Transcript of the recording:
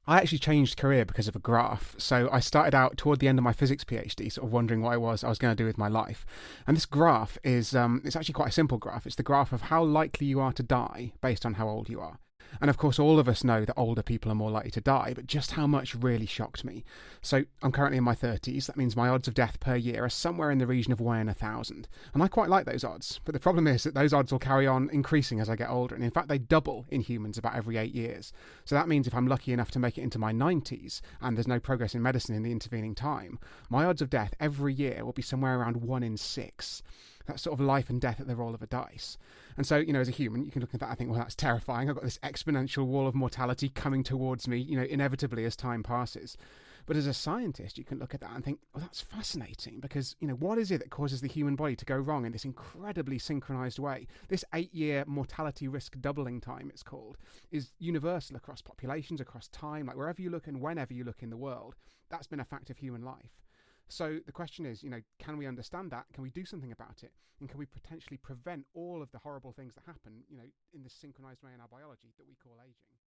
I actually changed career because of a graph. So I started out toward the end of my physics PhD, sort of wondering what I was going to do with my life. And this graph is it's actually quite a simple graph. It's the graph of how likely you are to die based on how old you are. And of course, all of us know that older people are more likely to die, but just how much really shocked me. So I'm currently in my 30s. That means my odds of death per year are somewhere in the region of 1 in 1,000. And I quite like those odds. But the problem is that those odds will carry on increasing as I get older. And in fact, they double in humans about every 8 years. So that means if I'm lucky enough to make it into my 90s and there's no progress in medicine in the intervening time, my odds of death every year will be somewhere around 1 in 6. That's sort of life and death at the roll of a dice. And so, as a human, you can look at that and think, well, that's terrifying. I've got this exponential wall of mortality coming towards me, inevitably as time passes. But as a scientist, you can look at that and think, well, that's fascinating because, what is it that causes the human body to go wrong in this incredibly synchronized way? This 8-year mortality risk doubling time, it's called, is universal across populations, across time, like wherever you look and whenever you look in the world. That's been a fact of human life. So the question is, can we understand that? Can we do something about it? And can we potentially prevent all of the horrible things that happen, in this synchronized way in our biology that we call aging?